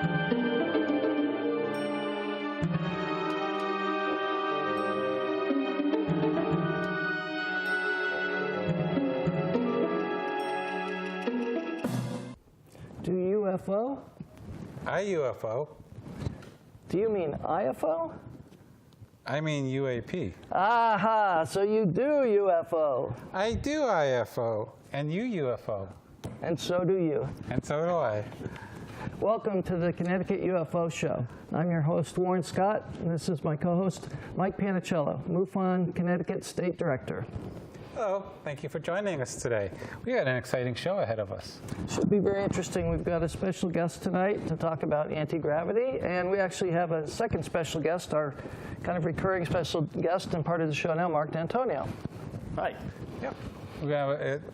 Do UFO? UFO. Do you mean IFO? I mean UAP. Aha, so you do UFO. I do IFO, and you UFO. And so do you. And so do I. Welcome to the Connecticut UFO Show. I'm your host, Warren Scott, and this is my co-host, Mike Panicello, M.U.F.O.N. Connecticut State Director. Hello, thank you for joining us today. We got an exciting show ahead of us. Should be very interesting. We've got a special guest tonight to talk about anti-gravity, and we actually have a second special guest, our kind of recurring special guest and part of the show now, Mark D'Antonio. Hi. Yep.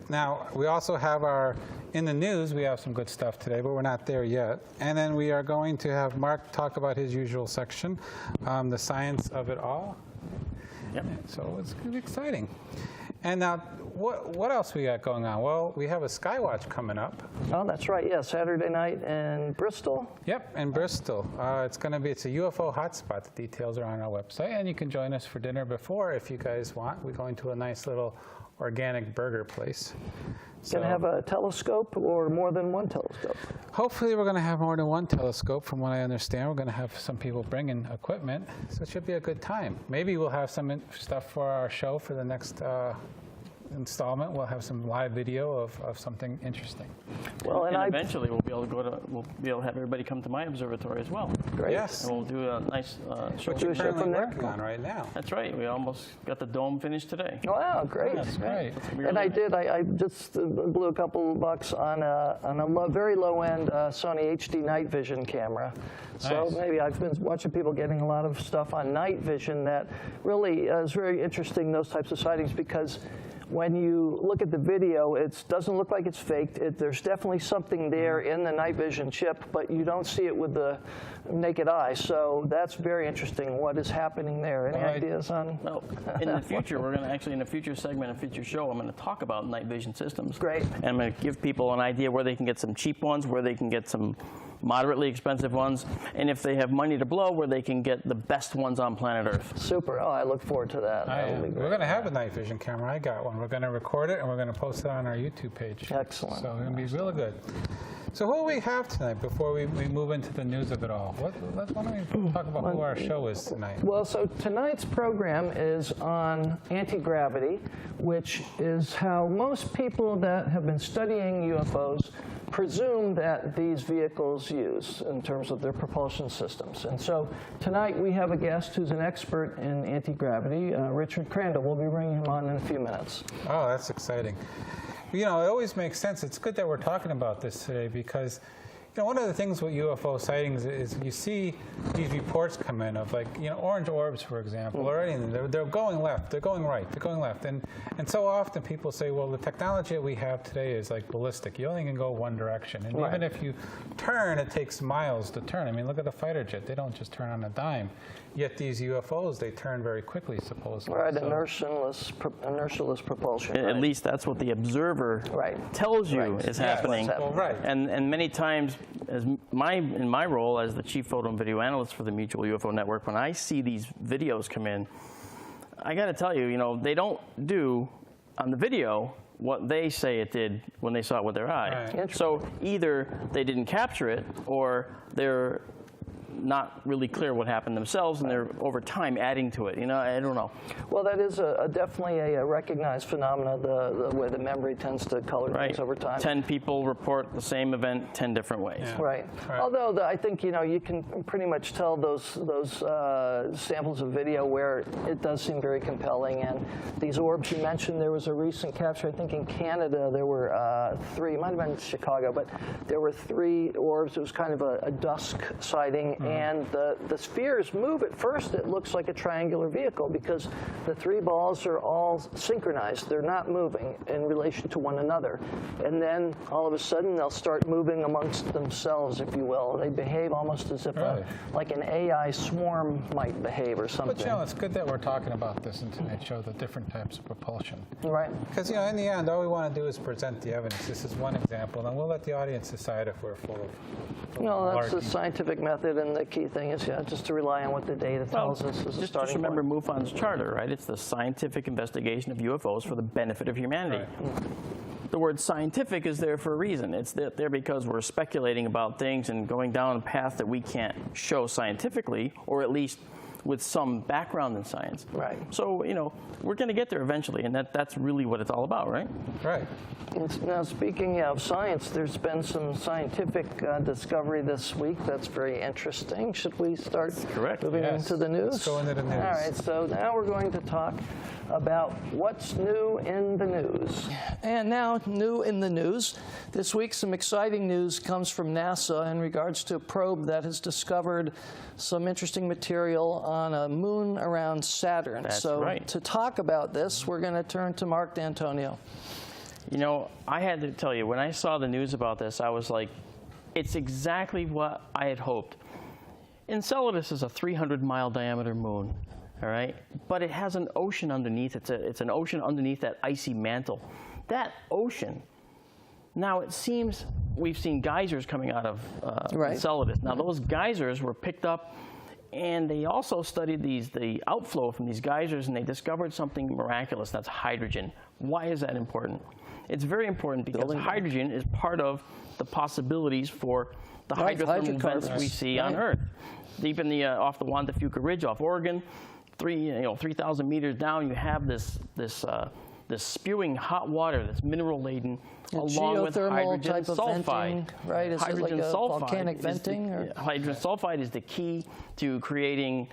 Now, we also have in the news, we have some good stuff today, but we're not there yet. And then we are going to have Mark talk about his usual section, the science of it all. Yep. So it's going to be exciting. And now, what else we got going on? Well, we have a Skywatch coming up. Oh, that's right. Yeah, Saturday night in Bristol. Yep, in Bristol. It's a UFO hotspot. The details are on our website, and you can join us for dinner before if you guys want. We're going to a nice little organic burger place. Going to have a telescope or more than one telescope? Hopefully we're going to have more than one telescope. From what I understand, we're going to have some people bringing equipment, so it should be a good time. Maybe we'll have some stuff for our show for the next installment. We'll have some live video of something interesting. Well, and eventually we'll be able to have everybody come to my observatory as well. Great. Yes. And we'll do a nice show. What you're currently working on right now. That's right. We almost got the dome finished today. Wow, great. That's great. And I just blew a couple bucks on a very low-end Sony HD night vision camera. So Nice. maybe I've been watching people getting a lot of stuff on night vision that really is very interesting, those types of sightings, because when you look at the video, it doesn't look like it's faked. There's definitely something there in the night vision chip, but you don't see it with the naked eye. So that's very interesting, what is happening there. Any ideas on? Well, in the future, we're going to actually, in a future segment, a future show, I'm going to talk about night vision systems. Great. And I'm going to give people an idea where they can get some cheap ones, where they can get some moderately expensive ones, and if they have money to blow, where they can get the best ones on planet Earth. Super. Oh, I look forward to that. We're going to have a night vision camera. I got one. We're going to record it, and we're going to post it on our YouTube page. Excellent. So it's going to be really good. So who do we have tonight before we move into the news of it all? Why don't we talk about who our show is tonight? Well, so tonight's program is on anti-gravity, which is how most people that have been studying UFOs presume that these vehicles use in terms of their propulsion systems. And so tonight we have a guest who's an expert in anti-gravity, Richard Crandall. We'll be bringing him on in a few minutes. Oh, that's exciting. You know, it always makes sense. It's good that we're talking about this today because, you know, one of the things with UFO sightings is you see these reports come in of, like, you know, orange orbs, for example, or anything. They're going left, they're going right, they're going left. And so often people say, well, the technology that we have today is like ballistic. You only can go one direction. And even if you turn, it takes miles to turn. I mean, look at the fighter jet. They don't just turn on a dime. Yet these UFOs, they turn very quickly, supposedly. Right, so inertialess propulsion. At least that's what the observer tells you is happening. Well, right. And many times, in my role as the chief photo and video analyst for the Mutual UFO Network, when I see these videos come in, I got to tell you, you know, they don't do on the video what they say it did when they saw it with their eye. Right. So either they didn't capture it, or they're not really clear what happened themselves, and they're over time adding to it. You know, I don't know. Well, that is definitely a recognized phenomenon, the way the memory tends to color things over time. 10 people report the same event 10 different ways. Yeah. Right. Although I think, you know, you can pretty much tell those samples of video where it does seem very compelling. And these orbs you mentioned, there was a recent capture, I think in Canada, there were 3, it might have been Chicago, but there were 3 orbs. It was kind of a dusk sighting. And the spheres move. At first, it looks like a triangular vehicle because the three balls are all synchronized. They're not moving in relation to one another. And then all of a sudden, they'll start moving amongst themselves, if you will. They behave almost as if like an AI swarm might behave or something. But, you know, it's good that we're talking about this in today's show, the different types of propulsion. Right. Because, you know, in the end, all we want to do is present the evidence. This is one example, and we'll let the audience decide if we're full of No, that's the malarkey. scientific method, and the key thing is, just to rely on what the data tells us as a Just starting remember point. MUFON's charter, right? It's the scientific investigation of UFOs for the benefit of humanity. Right. The word scientific is there for a reason. It's there because we're speculating about things and going down a path that we can't show scientifically, or at least with some background in science. Right. So, you know, we're going to get there eventually, and that's really what it's all about, right? Right. Now, speaking of science, there's been some scientific discovery this week that's very interesting. Should we start moving into the news? Let's go into the news. All right, so now we're going to talk about what's new in the news. And now, new in the news. This week, some exciting news comes from NASA in regards to a probe that has discovered some interesting material on a moon around Saturn. That's so right. To talk about this, we're going to turn to Mark D'Antonio. You know, I had to tell you, when I saw the news about this, I was like, it's exactly what I had hoped. Enceladus is a 300-mile diameter moon, all right? But it has an ocean underneath. It's an ocean underneath that icy mantle. That ocean, now it seems we've seen geysers coming out of Enceladus. Now, those geysers were picked up, and they also studied the outflow from these geysers, and they discovered something miraculous. That's hydrogen. Why is that important? It's very important because hydrogen is part of the possibilities for the hydrothermal vents we see on Earth. Deep in the off the Juan de Fuca Ridge off Oregon, 3,000 meters down, you have this spewing hot water that's mineral laden, along with hydrogen type of sulfide. venting, right? Is it like a volcanic venting? Hydrogen sulfide is the key to creating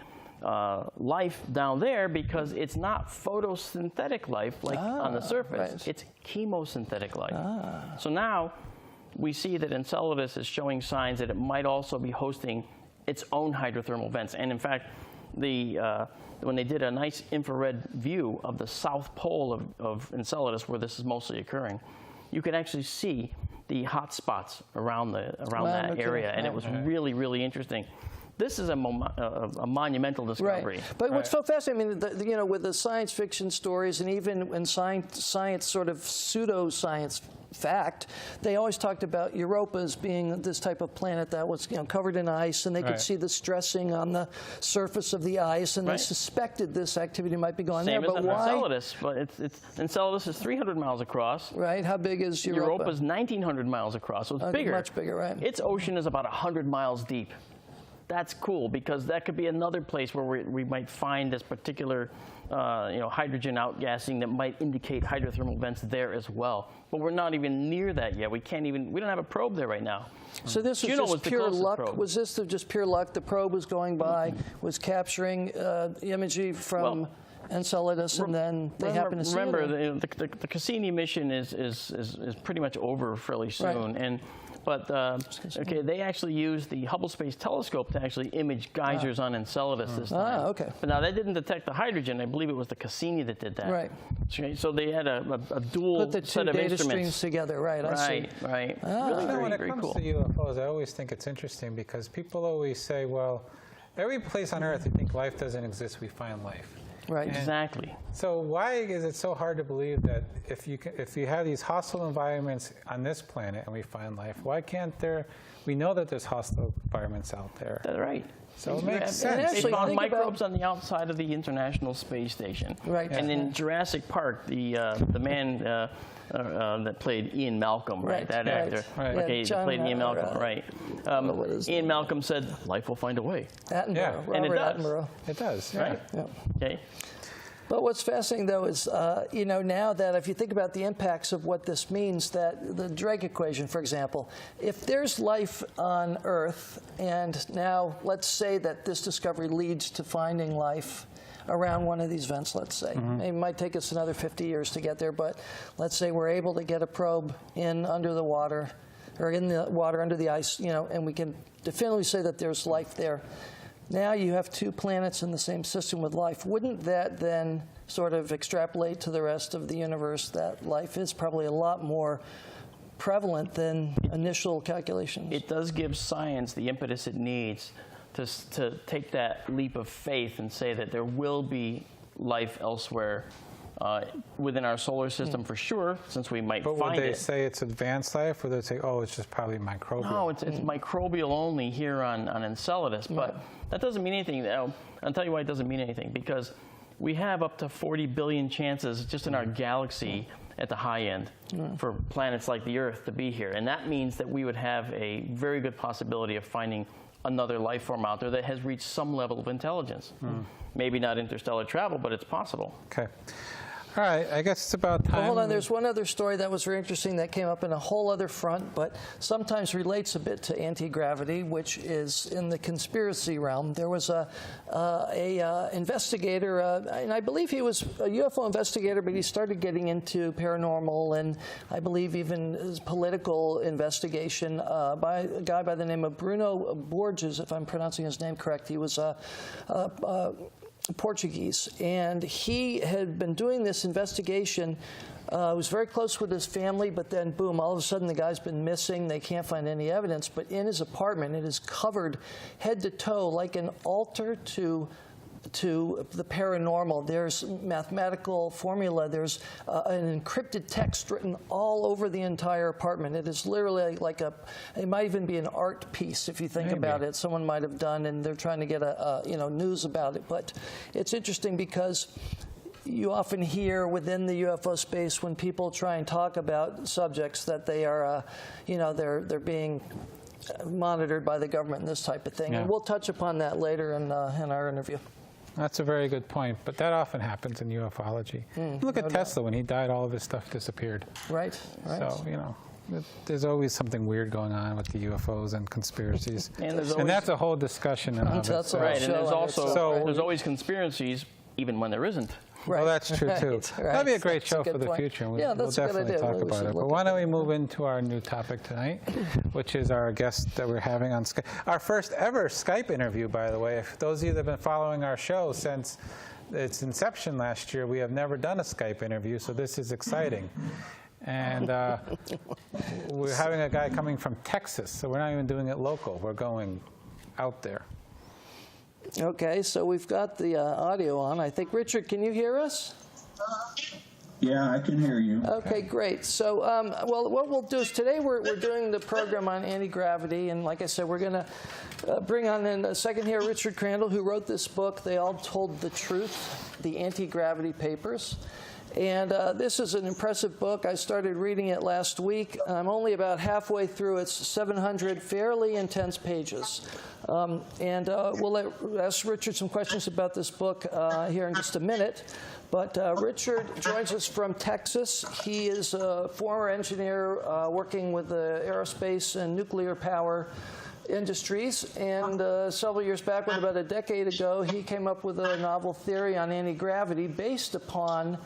life down there because it's not photosynthetic life like on the surface. Right. It's chemosynthetic life. So now we see that Enceladus is showing signs that it might also be hosting its own hydrothermal vents. And in fact, when they did a nice infrared view of the south pole of Enceladus, where this is mostly occurring, you could actually see the hot spots around that area, and it was really, really interesting. This is a monumental discovery. Right. But what's so fascinating, I mean, with the science fiction stories and even in science sort of pseudoscience fact, they always talked about Europa as being this type of planet that was covered in ice, and they could see the stressing on the surface of the ice, and they suspected this activity might be going there. But why? Enceladus, but Enceladus is 300 miles across. Right. How big is Europa? Europa is 1,900 miles across, so it's bigger. Much bigger, right? Its ocean is about 100 miles deep. That's cool because that could be another place where we might find this particular hydrogen outgassing that might indicate hydrothermal vents there as well. But we're not even near that yet. We don't have a probe there right now. So this was Juno just was the pure closest luck? probe. Was this just pure luck? The probe was going by, was capturing imagery from Enceladus, and then they happened to see it? Remember, the Cassini mission is pretty much over fairly soon. But they actually used the Hubble Space Telescope to actually image geysers on Enceladus this time. Okay. But now that didn't detect the hydrogen. I believe it was the Cassini that did that. Right. So they had a dual Put the two set of data instruments. streams together, right? I see. Right. Really, Really when it very comes cool. to UFOs, I always think it's interesting because people always say, well, every place on Earth you think life doesn't exist, we find life. Right. Exactly. So why is it so hard to believe that if you have these hostile environments on this planet and we find life, why can't we know that there's hostile environments out there? That's right. So it makes sense. actually, They found think microbes on the outside of the International Space Station. Right. And in Jurassic Park, the man that played Ian Malcolm, right? That actor. Right. Okay, Yeah, that played Ian Malcolm, right. Ian name? Malcolm said, life will find a way. Attenborough, Yeah. Robert And it does. Attenborough. It does, Right. Yeah. Okay. But what's fascinating, though, is, now that if you think about the impacts of what this means, that the Drake equation, for example, if there's life on Earth, and now let's say that this discovery leads to finding life around one of these vents, let's say. It might take us another 50 years to get there, but let's say we're able to get a probe in under the water, or in the water under the ice, and we can definitively say that there's life there. Now you have 2 planets in the same system with life. Wouldn't that then sort of extrapolate to the rest of the universe that life is probably a lot more prevalent than initial calculations? It does give science the impetus it needs to take that leap of faith and say that there will be life elsewhere within our solar system for sure, since we might find it. But would they say it's advanced life, or would they say, oh, it's just probably microbial? No, it's microbial only here on Enceladus, but that doesn't mean anything. I'll tell you why it doesn't mean anything, because we have up to 40 billion chances just in our galaxy at the high end for planets like the Earth to be here. And that means that we would have a very good possibility of finding another life form out there that has reached some level of intelligence. Maybe not interstellar travel, but it's possible. Okay. All right, I guess it's about time. Well, hold on, there's one other story that was very interesting that came up in a whole other front, but sometimes relates a bit to anti-gravity, which is in the conspiracy realm. There was a investigator, and I believe he was a UFO investigator, but he started getting into paranormal and I believe even his political investigation by a guy by the name of Bruno Borges, if I'm pronouncing his name correct. He was Portuguese, and he had been doing this investigation. Was very close with his family, but then boom, all of a sudden the guy's been missing. They can't find any evidence, but in his apartment it is covered head to toe like an altar to the paranormal. There's mathematical formula. There's an encrypted text written all over the entire apartment. It is literally like it might even be an art piece if you think about it. Someone might have done, and they're trying to get news about it. But it's interesting because you often hear within the UFO space when people try and talk about subjects that they are, they're being monitored by the government and this type of thing. Yeah. And we'll touch upon that later in our interview. That's a very good point, but that often happens in ufology. Look at Tesla. When he died, all of his stuff disappeared. Right. So, there's always something weird going on with the UFOs and conspiracies. And that's a whole discussion in of That's itself. Right, and there's also there's always conspiracies, even when there isn't. Right. Well, that's true, too. Right. That'd be a great That's show a good for the point. future. Yeah, We'll that's a good definitely idea. talk We about should it. look But why don't we move into our new topic tonight, which is our guest that we're having on Skype. Our first ever Skype interview, by the way. If those of you that have been following our show since its inception last year, we have never done a Skype interview, so this is exciting. And we're having a guy coming from Texas, so we're not even doing it local. We're going out there. Okay, so we've got the audio on. I think, Richard, can you hear us? Yeah, I can hear you. Okay, great. So, well, what we'll do is today we're doing the program on anti-gravity, and like I said, we're going to bring on in a second here Richard Crandall, who wrote this book, They All Told the Truth, the Anti-Gravity Papers. And this is an impressive book. I started reading it last week. I'm only about halfway through. It's 700 fairly intense pages. And we'll ask Richard some questions about this book here in just a minute. But Richard joins us from Texas. He is a former engineer working with the aerospace and nuclear power industries. And several years back, about a decade ago, he came up with a novel theory on anti-gravity based upon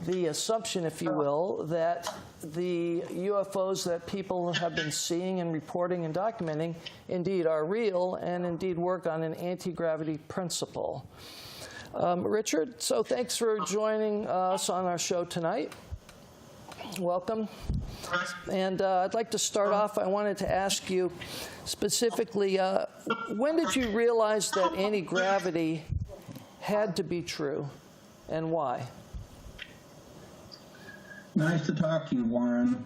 the assumption, if you will, that the UFOs that people have been seeing and reporting and documenting indeed are real and indeed work on an anti-gravity principle. Richard, so thanks for joining us on our show tonight. Welcome. And I'd like to start off, I wanted to ask you specifically, when did you realize that anti-gravity had to be true, and why? Nice to talk to you, Warren.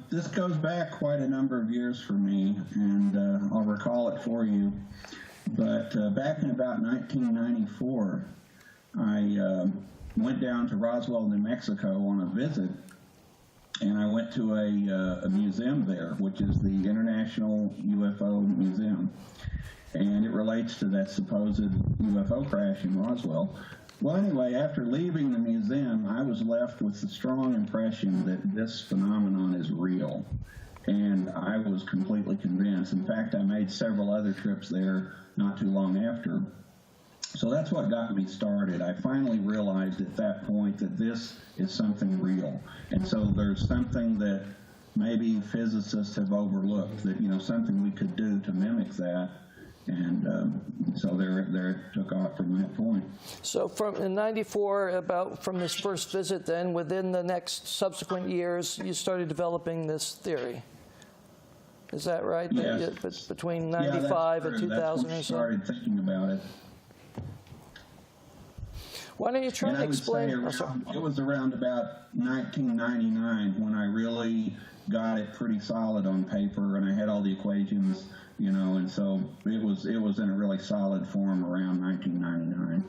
This goes back quite a number of years for me, and I'll recall it for you. But back in about 1994, I went down to Roswell, New Mexico on a visit, and I went to a museum there, which is the International UFO Museum, and it relates to that supposed UFO crash in Roswell. Well, anyway, after leaving the museum, I was left with the strong impression that this phenomenon is real, and I was completely convinced. In fact, I made several other trips there not too long after. So that's what got me started. I finally realized at that point that this is something real. And so there's something that maybe physicists have overlooked, that, you know, something we could do to mimic that. And so there took off from that point. So in '94, from this first visit then, within the next subsequent years, you started developing this theory. Is that right? Yes. Between 95 and 2000 that's when or I so? started thinking about it. Why don't you try to explain? It was around about 1999 when I really got it pretty solid on paper, and I had all the equations, you know, and so it was in a really solid form around 1999.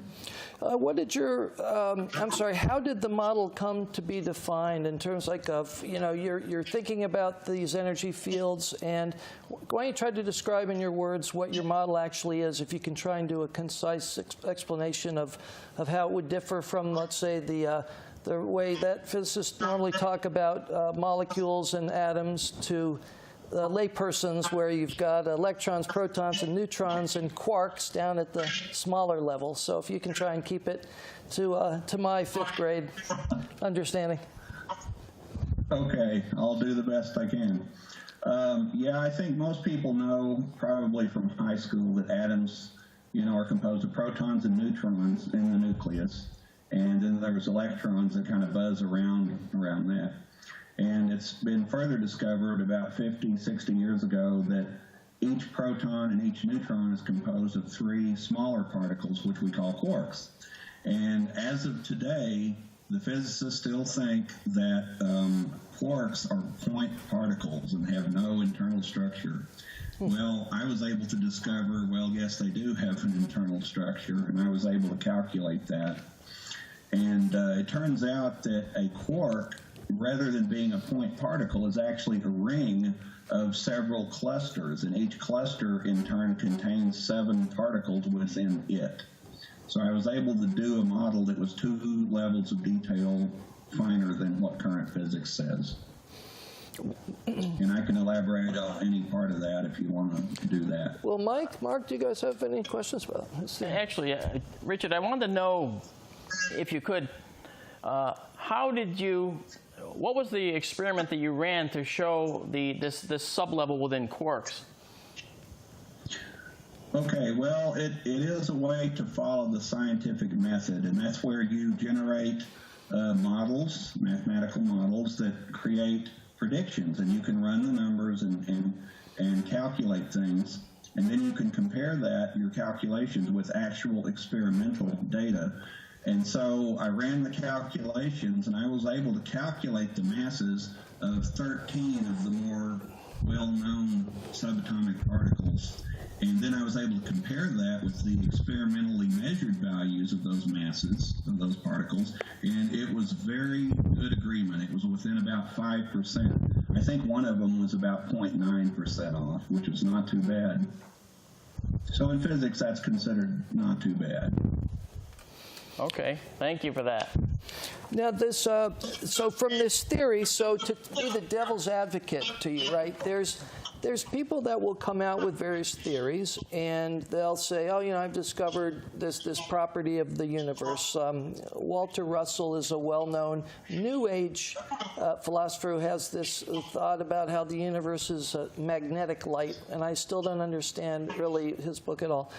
What did how did the model come to be defined in terms of, you know, you're thinking about these energy fields, and why don't you try to describe in your words what your model actually is, if you can try and do a concise explanation of how it would differ from, let's say, the way that physicists normally talk about molecules and atoms to laypersons, where you've got electrons, protons, and neutrons, and quarks down at the smaller level. So if you can try and keep it to my 5th grade understanding. Okay, I'll do the best I can. Yeah, I think most people know, probably from high school, that atoms, you know, are composed of protons and neutrons in the nucleus, and then there's electrons that kind of buzz around that. And it's been further discovered about 50, 60 years ago that each proton and each neutron is composed of 3 smaller particles, which we call quarks. And as of today, the physicists still think that quarks are point particles and have no internal structure. Well, I was able to discover, well, yes, they do have an internal structure, and I was able to calculate that. And it turns out that a quark, rather than being a point particle, is actually a ring of several clusters, and each cluster in turn contains 7 particles within it. So I was able to do a model that was 2 levels of detail finer than what current physics says. And I can elaborate on any part of that if you want to do that. Well, Mike, Mark, do you guys have any questions about this? Actually, Richard, I wanted to know, if you could, what was the experiment that you ran to show this sublevel within quarks? Okay, well, it is a way to follow the scientific method, and that's where you generate models, mathematical models, that create predictions, and you can run the numbers and calculate things, and then you can compare your calculations with actual experimental data. And so I ran the calculations, and I was able to calculate the masses of 13 of the more well-known subatomic particles. And then I was able to compare that with the experimentally measured values of those masses, of those particles, and it was very good agreement. It was within about 5%. I think one of them was about 0.9% off, which was not too bad. So in physics, that's considered not too bad. Okay, thank you for that. Now, so from this theory, so to be the devil's advocate to you, right, there's people that will come out with various theories, and they'll say, oh, you know, I've discovered this property of the universe. Walter Russell is a well-known New Age philosopher who has this thought about how the universe is magnetic light, and I still don't understand really his book at all.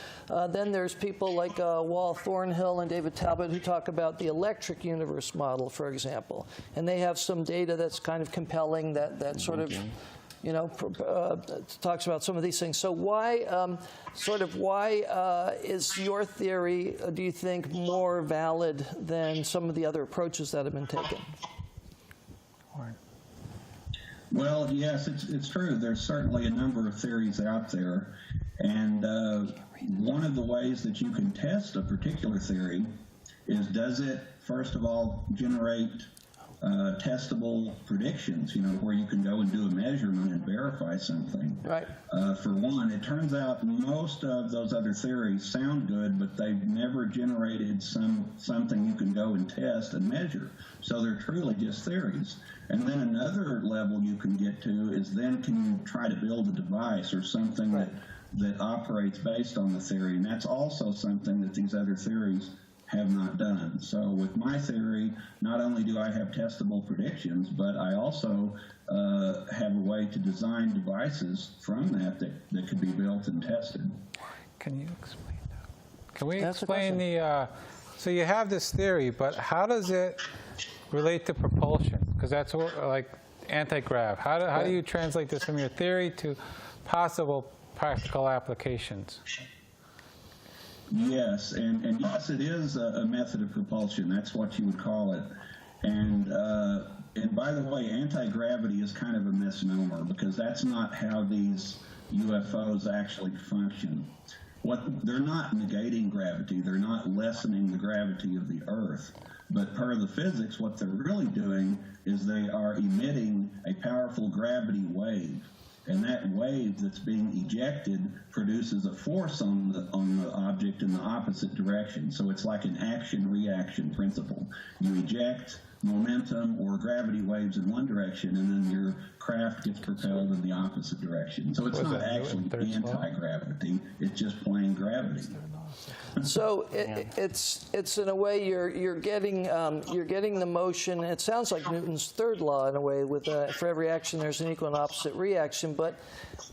Then there's people like Wal Thornhill and David Talbot who talk about the electric universe model, for example, and they have some data that's kind of compelling that sort of, you know, talks about some of these things. So why is your theory, do you think, more valid than some of the other approaches that have been taken? Well, yes, it's true. There's certainly a number of theories out there. And one of the ways that you can test a particular theory is, does it, first of all, generate testable predictions, you know, where you can go and do a measurement and verify something. Right. For one, it turns out most of those other theories sound good, but they've never generated something you can go and test and measure. So they're truly just theories. And then another level you can get to is, then can you try to build a device or something that operates based on the theory? And that's also something that these other theories have not done. So with my theory, not only do I have testable predictions, but I also have a way to design devices from that could be built and tested. Can you explain that? Can we That's the explain the, so you have this theory, but how does it relate to propulsion? Because that's what, like anti-grav. How do you translate this from your theory to possible practical applications? Yes, and yes, it is a method of propulsion. That's what you would call it. And by the way, anti-gravity is kind of a misnomer, because that's not how these UFOs actually function. They're not negating gravity. They're not lessening the gravity of the Earth. But per the physics, what they're really doing is they are emitting a powerful gravity wave. And that wave that's being ejected produces a force on the object in the opposite direction. So it's like an action-reaction principle. You eject momentum or gravity waves in one direction, and then your craft gets propelled in the opposite direction. So it's not actually anti-gravity, it's just plain gravity. So it's in a way you're getting the motion. It sounds like Newton's third law in a way. With for every action there's an equal and opposite reaction. But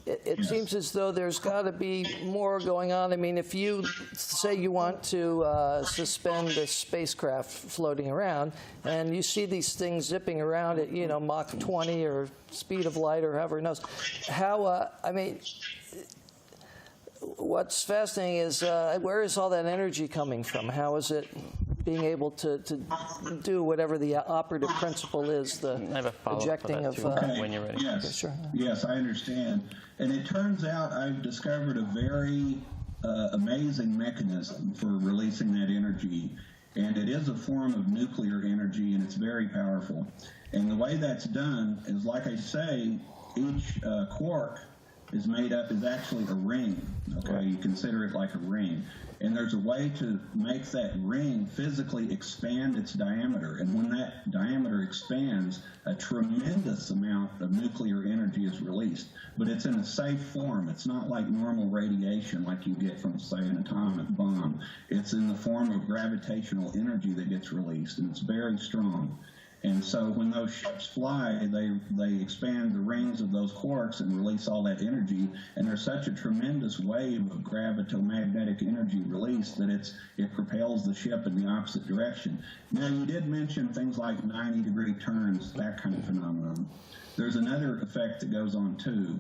it seems as though there's got to be more going on. I mean, if you say you want to suspend a spacecraft floating around, and you see these things zipping around at Mach 20 or speed of light or however it knows, how I mean. What's fascinating is where is all that energy coming from? How is it being able to do whatever the operative principle is, the ejecting of... when you're ready. Yes, okay, sure. Yes, I understand. And it turns out I've discovered a very amazing mechanism for releasing that energy. And it is a form of nuclear energy, and it's very powerful. And the way that's done is, like I say, each quark is actually a ring. Okay, you consider it like a ring, and there's a way to make that ring physically expand its diameter. And when that diameter expands, a tremendous amount of nuclear energy is released. But it's in a safe form. It's not like normal radiation like you get from, say, an atomic bomb. It's in the form of gravitational energy that gets released, and it's very strong. And so when those ships fly, they expand the rings of those quarks and release all that energy. And there's such a tremendous wave of gravitomagnetic energy released that it propels the ship in the opposite direction. Now, you did mention things like 90-degree turns, that kind of phenomenon. There's another effect that goes on, too.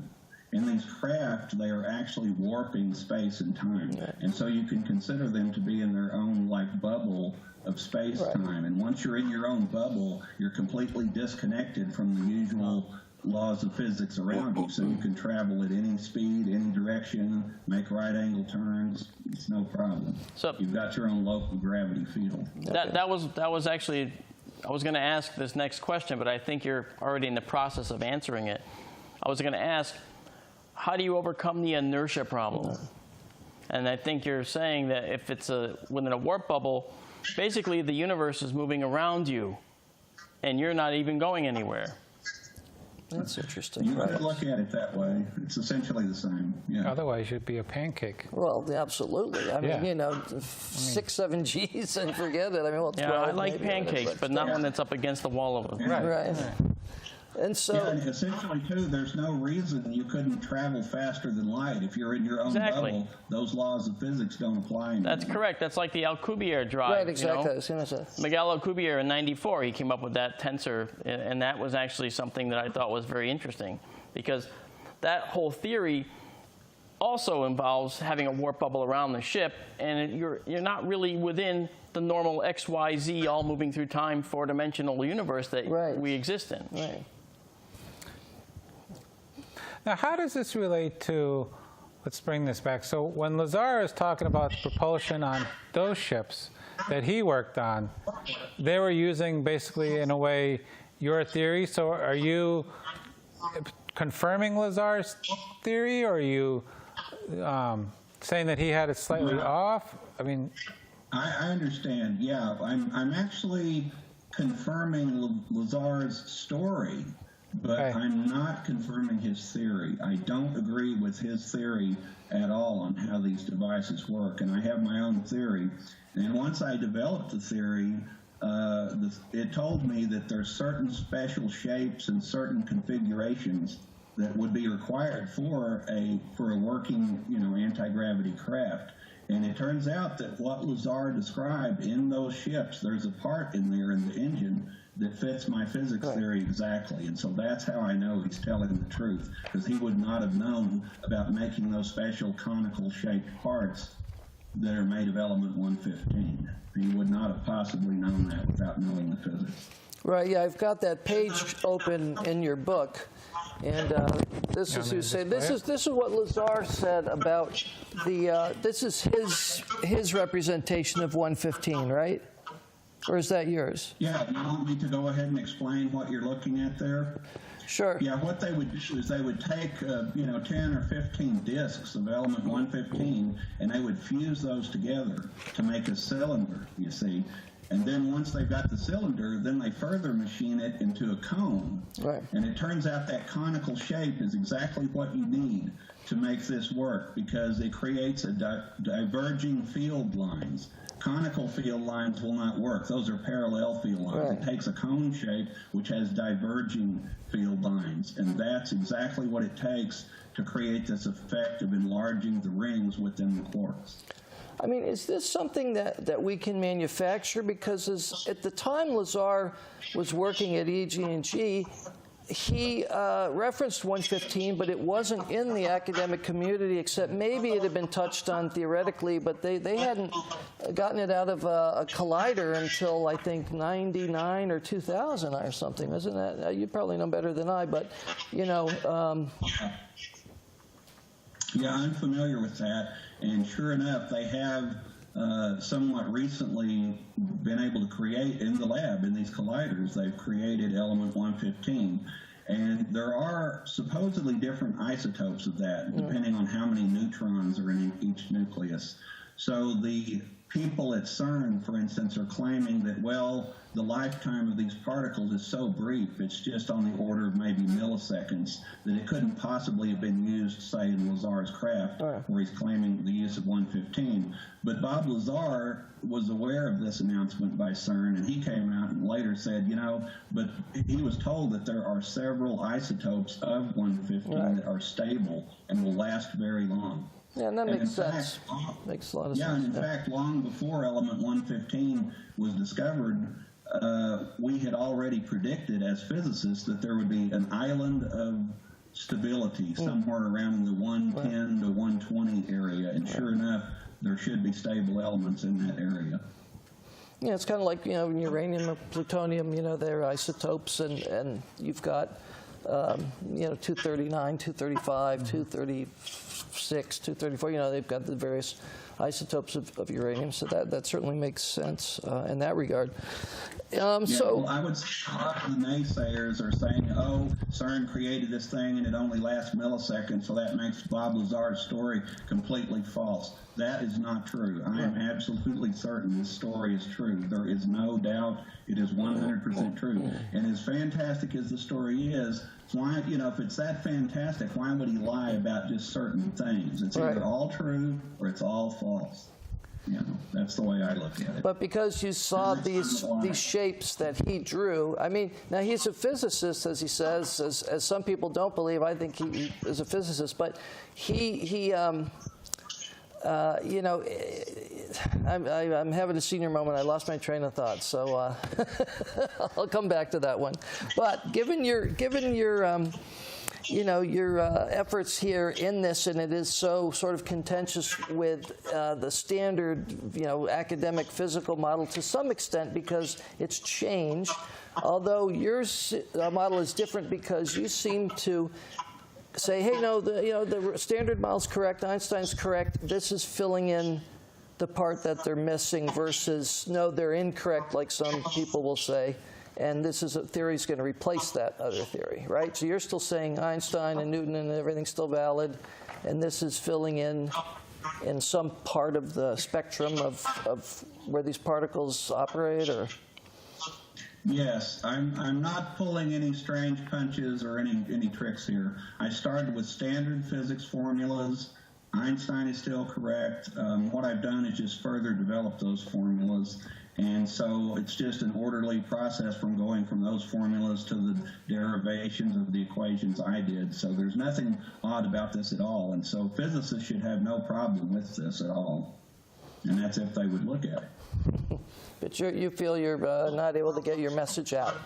In these craft, they are actually warping space and time. And so you can consider them to be in their own, like, bubble of space-time. And once you're in your own bubble, you're completely disconnected from the usual laws of physics around you. So you can travel at any speed, any direction, make right-angle turns. It's no problem. So you've got your own local gravity field. That was actually, I was going to ask this next question, but I think you're already in the process of answering it. I was going to ask, how do you overcome the inertia problem? And I think you're saying that if it's within a warp bubble, basically the universe is moving around you, and you're not even going anywhere. That's interesting. You could look at it that way. It's essentially the same. Yeah. Otherwise, you'd be a pancake. Well, absolutely. I mean, 6, 7 Gs and forget it. I mean, well, 12 I like maybe, pancakes, but not one that's up against the wall of them. Right. And so, and essentially, too, there's no reason you couldn't travel faster than light. If you're in your own bubble, those laws of physics don't apply anymore. That's correct. That's like the Alcubierre drive. Right, exactly. I was going to say. Miguel Alcubierre in '94, he came up with that tensor, and that was actually something that I thought was very interesting, because that whole theory also involves having a warp bubble around the ship, and you're not really within the normal X, Y, Z, all moving through time, four-dimensional universe that we exist in. Right. Now, how does this relate to, let's bring this back. So when Lazar is talking about propulsion on those ships that he worked on, they were using basically, in a way, your theory. So are you confirming Lazar's theory, or are you saying that he had it slightly off? I mean, I understand. Yeah, I'm actually confirming Lazar's story. But Right. I'm not confirming his theory. I don't agree with his theory at all on how these devices work, and I have my own theory. And once I developed the theory, it told me that there's certain special shapes and certain configurations that would be required for a working, anti-gravity craft. And it turns out that what Lazar described in those ships, there's a part in there in the engine that fits my physics theory exactly. And so that's how I know he's telling the truth, because he would not have known about making those special conical shaped parts that are made of element 115. He would not have possibly known that without knowing the physics. Right, yeah, I've got that page open in your book. And this is who said this is what Lazar said about the this is his representation of 115, right? Or is that yours? Yeah, you want me to go ahead and explain what you're looking at there? Sure. Yeah, what they would do is they would take 10 or 15 discs of element 115 and they would fuse those together to make a cylinder, you see. And then once they've got the cylinder, then they further machine it into a cone. Right. And it turns out that conical shape is exactly what you need to make this work, because it creates a diverging field lines. Conical field lines will not work. Those are parallel field lines. Right. It takes a cone shape which has diverging field lines, and that's exactly what it takes to create this effect of enlarging the rings within the quartz. I mean, is this something that we can manufacture? Because at the time Lazar was working at EG&G, he referenced 115, but it wasn't in the academic community, except maybe it had been touched on theoretically, but they hadn't gotten it out of a collider until, I think, 99 or 2000 or something. Isn't that? You probably know better than I, but, Yeah, I'm familiar with that. And sure enough, they have somewhat recently been able to create in the lab, in these colliders, they've created element 115. And there are supposedly different isotopes of that, depending on how many neutrons are in each nucleus. So the people at CERN, for instance, are claiming that, well, the lifetime of these particles is so brief, it's just on the order of maybe milliseconds, that it couldn't possibly have been used, say, in Lazar's craft, where he's claiming the use of 115. But Bob Lazar was aware of this announcement by CERN, and he came out and later said, but he was told that there are several isotopes of 115 that are stable and will last very long. yeah, and that makes sense. Makes a lot of sense. Yeah, and in fact, long before element 115 was discovered, we had already predicted as physicists that there would be an island of stability somewhere around the 110 to 120 area, and sure enough, there should be stable elements in that area. Yeah, it's kind of like, uranium or plutonium, they're isotopes, and you've got, 239, 235, 236, 234, they've got the various isotopes of uranium, so that certainly makes sense in that regard. Well, I would say a lot of the naysayers are saying, oh, CERN created this thing and it only lasts milliseconds, so that makes Bob Lazar's story completely false. That is not true. I am absolutely certain this story is true. There is no doubt it is 100% true. And as fantastic as the story is, why, if it's that fantastic, why would he lie about just certain things? It's either all true or it's all false. That's the way I look at it. But because you saw these shapes that he drew, I mean, now he's a physicist, as he says, as some people don't believe. I think he is a physicist, but I'm having a senior moment. I lost my train of thought, so I'll come back to that one. But given your efforts here in this, and it is so sort of contentious with the standard, academic physical model to some extent because it's changed. Although your model is different because you seem to say, hey, no, the standard model's correct, Einstein's correct. This is filling in the part that they're missing versus, no, they're incorrect, like some people will say. And this is a theory is going to replace that other theory, right? So you're still saying Einstein and Newton and everything's still valid, and this is filling in some part of the spectrum of where these particles operate, or? Yes, I'm not pulling any strange punches or any tricks here. I started with standard physics formulas. Einstein is still correct. What I've done is just further develop those formulas. And so it's just an orderly process from going from those formulas to the derivations of the equations I did. So there's nothing odd about this at all. And so physicists should have no problem with this at all. And that's if they would look at it. But you feel you're not able to get your message out.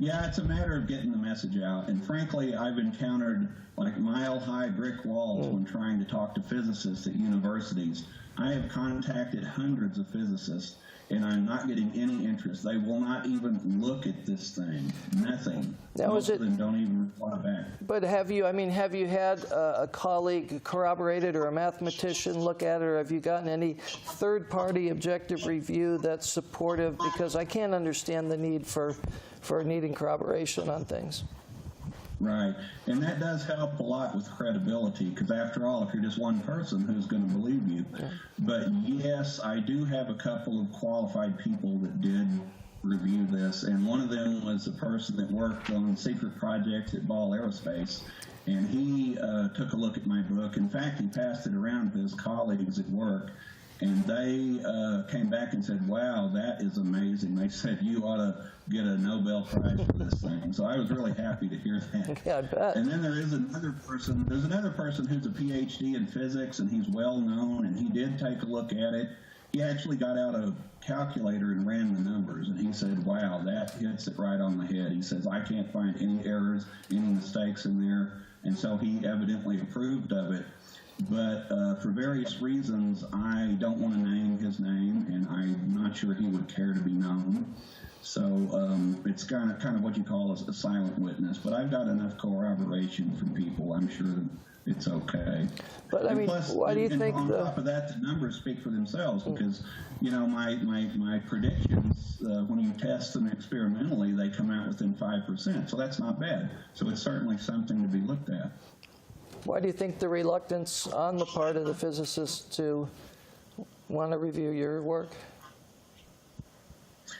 Yeah, it's a matter of getting the message out. And frankly, I've encountered like mile-high brick walls when trying to talk to physicists at universities. I have contacted hundreds of physicists, and I'm not getting any interest. They will not even look at this thing. Nothing. Now, most of them don't even reply back. But have you had a colleague corroborate it or a mathematician look at it, or have you gotten any third-party objective review that's supportive? Because I can't understand the need for needing corroboration on things. Right. And that does help a lot with credibility, because after all, if you're just one person, who's going to believe you? Yeah. But yes, I do have a couple of qualified people that did review this, and one of them was a person that worked on secret projects at Ball Aerospace, and he took a look at my book. In fact, he passed it around to his colleagues at work, and they came back and said, wow, that is amazing. They said, you ought to get a Nobel Prize for this thing. So I was really happy to hear that. Yeah, I bet. And then there's another person who's a PhD in physics, and he's well known, and he did take a look at it. He actually got out a calculator and ran the numbers, and he said, wow, that hits it right on the head. He says, I can't find any errors, any mistakes in there. And so he evidently approved of it. But for various reasons, I don't want to name his name, and I'm not sure he would care to be known. So it's kind of what you call a silent witness. But I've got enough corroboration from people. I'm sure that it's okay. But I mean, plus, why do you think on top of that, the numbers speak for themselves, because my predictions, when you test them experimentally, they come out within 5%. So that's not bad. So it's certainly something to be looked at. Why do you think the reluctance on the part of the physicists to want to review your work?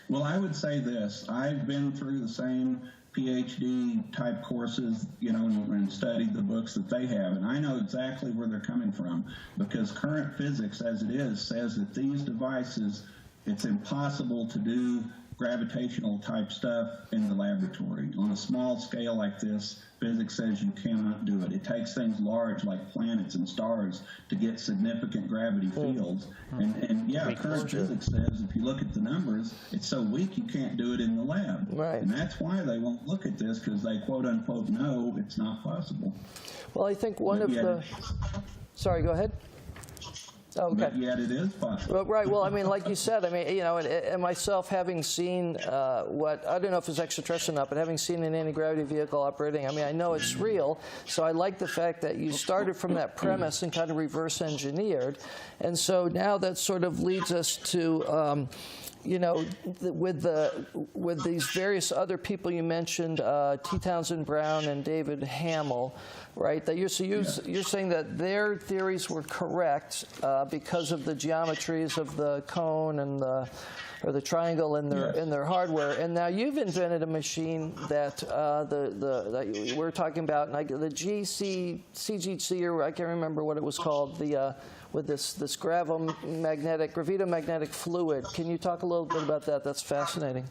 Well, I would say this. I've been through the same PhD type courses, and studied the books that they have, and I know exactly where they're coming from, because current physics as it is says that these devices, it's impossible to do gravitational type stuff in the laboratory. On a small scale like this, physics says you cannot do it. It takes things large like planets and stars to get significant gravity fields. And yeah, current physics says if you look at the numbers, it's so weak you can't do it in the lab. Right. And that's why they won't look at this, because they quote unquote know it's not possible. Well, I think one of the... Sorry, go ahead. Oh, okay. But yet it is possible. Well, right. Well, I mean, like you said, I mean, and myself having seen what, I don't know if it's extraterrestrial or not, but having seen an anti-gravity vehicle operating, I mean, I know it's real. So I like the fact that you started from that premise and kind of reverse engineered. And so now that sort of leads us to, with these various other people you mentioned, T. Townsend Brown and David Hamill, right? That you're saying that their theories were correct because of the geometries of the cone and the triangle in their hardware. And now you've invented a machine that that we're talking about, and the CGC, or I can't remember what it was called, with this gravitomagnetic fluid. Can you talk a little bit about that? That's fascinating.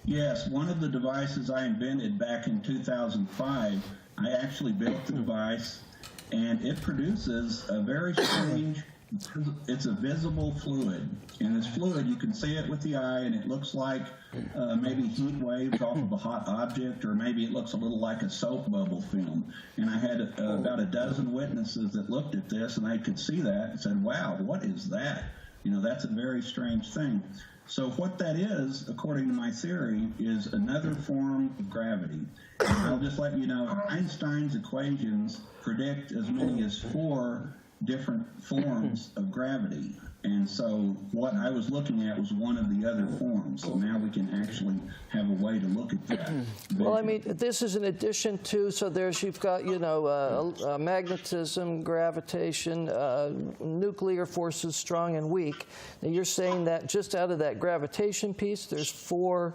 Yes, one of the devices I invented back in 2005, I actually built the device, and it produces a very strange, it's a visible fluid. And this fluid, you can see it with the eye, and it looks like maybe heat waves off of a hot object, or maybe it looks a little like a soap bubble film. And I had about a dozen witnesses that looked at this, and they could see that and said, wow, what is that? That's a very strange thing. So what that is, according to my theory, is another form of gravity. And I'll just let you know, Einstein's equations predict as many as 4 different forms of gravity. And so what I was looking at was one of the other forms. So now we can actually have a way to look at that. Well, I mean, this is in addition to, so there's, you've got, you know, magnetism, gravitation, nuclear forces, strong and weak. And you're saying that just out of that gravitation piece, there's 4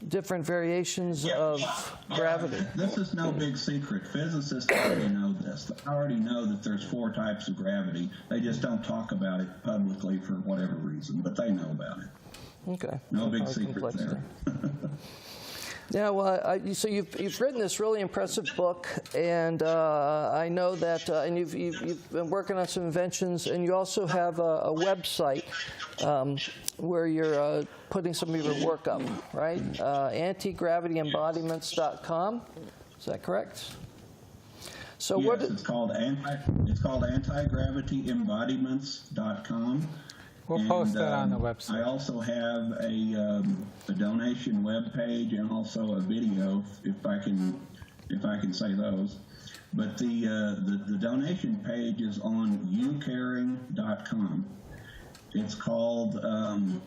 different variations of gravity. This is no big secret. Physicists already know this. They already know that there's 4 types of gravity. They just don't talk about it publicly for whatever reason, but they know about it. Okay. No big secret there. Yeah, well, so you've written this really impressive book, and I know that, and you've been working on some inventions, and you also have a website where you're putting some of your work up, right? Antigravityembodiments.com. Is that correct? So yes, what? It's called Antigravity.embodiments.com. We'll post that on the website. I also have a donation web page and also a video, if I can say those. But the donation page is on ucaring.com. It's called, and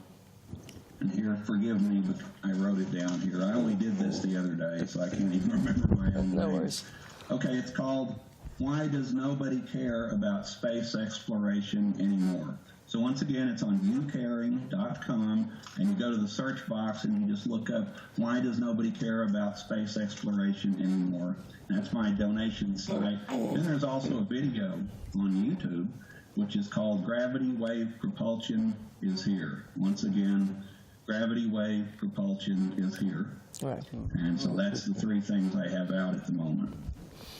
here, forgive me, but I wrote it down here. I only did this the other day, so I can't even remember my own name. No worries. Okay, it's called Why Does Nobody Care About Space Exploration Anymore? So once again, it's on ucaring.com, and you go to the search box and you just look up, why does nobody care about space exploration anymore? That's my donation site. Then there's also a video on YouTube, which is called Gravity Wave Propulsion is Here. Once again, Gravity Wave Propulsion is Here. Right. And so that's the 3 things I have out at the moment.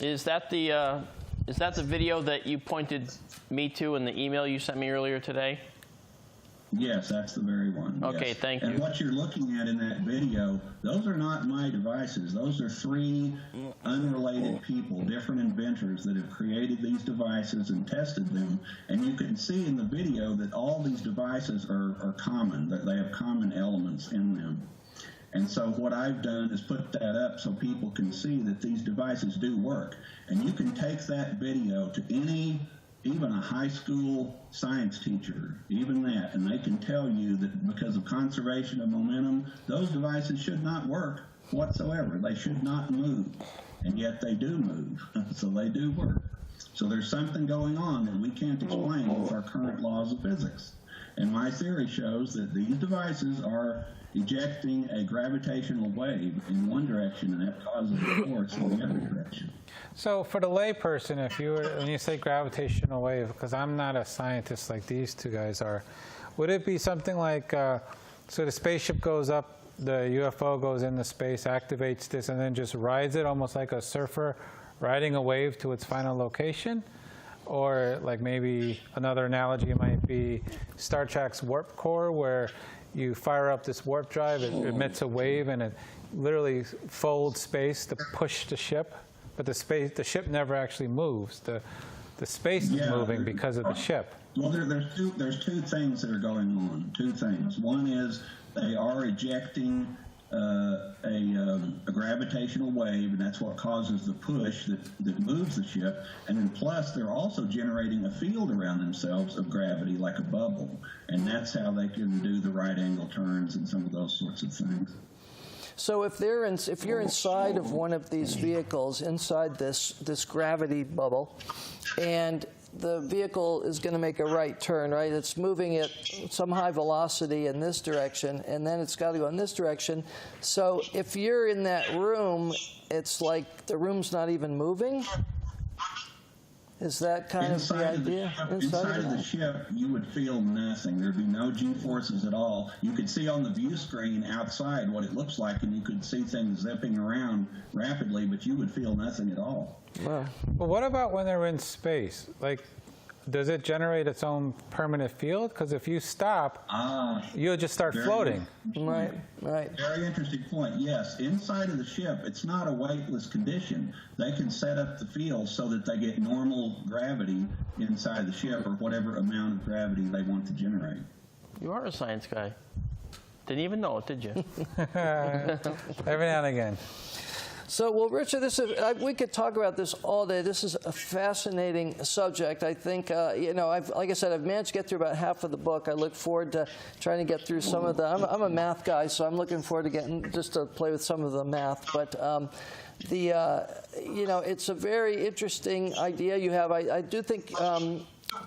Is that the video that you pointed me to in the email you sent me earlier today? Yes, that's the very one. Okay, yes. thank you. And what you're looking at in that video, those are not my devices. Those are 3 unrelated people, different inventors that have created these devices and tested them. And you can see in the video that all these devices are common, that they have common elements in them. And so what I've done is put that up so people can see that these devices do work. And you can take that video to even a high school science teacher, even that, and they can tell you that because of conservation of momentum, those devices should not work whatsoever. They should not move, and yet they do move, so they do work. So there's something going on that we can't explain with our current laws of physics. And my theory shows that these devices are ejecting a gravitational wave in one direction, and that causes a force in the other direction. So for the layperson, when you say gravitational wave, because I'm not a scientist like these 2 guys are, would it be something like, so the spaceship goes up, the UFO goes into space, activates this, and then just rides it almost like a surfer riding a wave to its final location? Or like maybe another analogy might be Star Trek's warp core, where you fire up this warp drive, it emits a wave, and it literally folds space to push the ship. But the ship never actually moves. The space is moving because of the ship. Well, there's two things that are going on. 2 things. One is they are ejecting a gravitational wave, and that's what causes the push that moves the ship. And then plus, they're also generating a field around themselves of gravity, like a bubble. And that's how they can do the right angle turns and some of those sorts of things. So if you're inside of one of these vehicles, inside this gravity bubble, and the vehicle is going to make a right turn, right? It's moving at some high velocity in this direction, and then it's got to go in this direction. So if you're in that room, it's like the room's not even moving? Is that kind of the idea? Inside of the ship, you would feel nothing. There'd be no G-forces at all. You could see on the view screen outside what it looks like, and you could see things zipping around rapidly, but you would feel nothing at all. Wow. But what about when they're in space? Like, does it generate its own permanent field? Because if you stop, you'll just start floating. Right. Very interesting point. Yes, inside of the ship, it's not a weightless condition. They can set up the field so that they get normal gravity inside the ship, or whatever amount of gravity they want to generate. You are a science guy. Didn't even know it, did you? Every now and again. So, well, Richard, this is, we could talk about this all day. This is a fascinating subject. I think, you know, like I said, I've managed to get through about half of the book. I look forward to trying to get through some of the, I'm a math guy, so I'm looking forward to getting, just to play with some of the math. But you know, it's a very interesting idea you have. I do think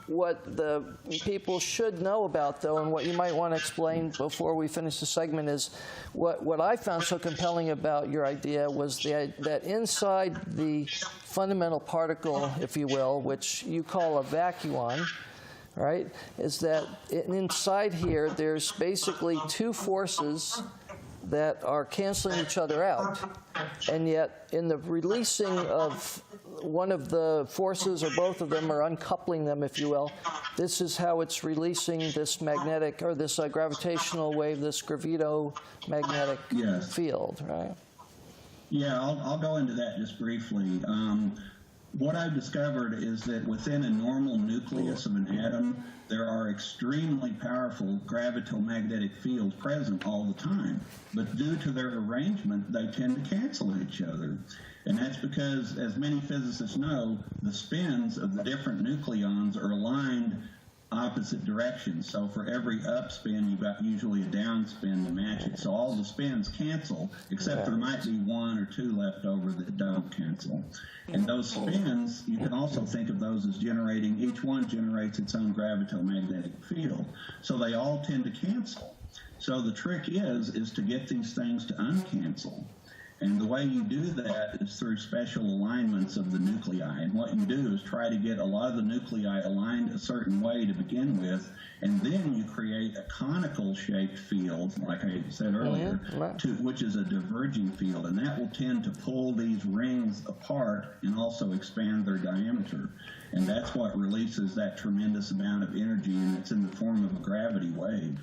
what the people should know about, though, and what you might want to explain before we finish the segment is what I found so compelling about your idea was that inside the fundamental particle, if you will, which you call a vacuum, right, is that inside here there's basically two forces that are canceling each other out. And yet, in the releasing of one of the forces, or both of them, or uncoupling them, if you will, this is how it's releasing this magnetic, or this gravitational wave, this gravitomagnetic field, right? Yeah, I'll go into that just briefly. What I've discovered is that within a normal nucleus of an atom, there are extremely powerful gravitomagnetic fields present all the time. But due to their arrangement, they tend to cancel each other. And that's because, as many physicists know, the spins of the different nucleons are aligned opposite directions. So for every up spin, you've got usually a down spin to match it. So all the spins cancel, except there might be one or two left over that don't cancel. And those spins, you can also think of those as generating, each one generates its own gravitomagnetic field. So they all tend to cancel. So the trick is to get these things to uncancel. And the way you do that is through special alignments of the nuclei. And what you do is try to get a lot of the nuclei aligned a certain way to begin with, and then you create a conical shaped field, like I said earlier, which is a diverging field. And that will tend to pull these rings apart and also expand their diameter. And that's what releases that tremendous amount of energy, and it's in the form of a gravity wave.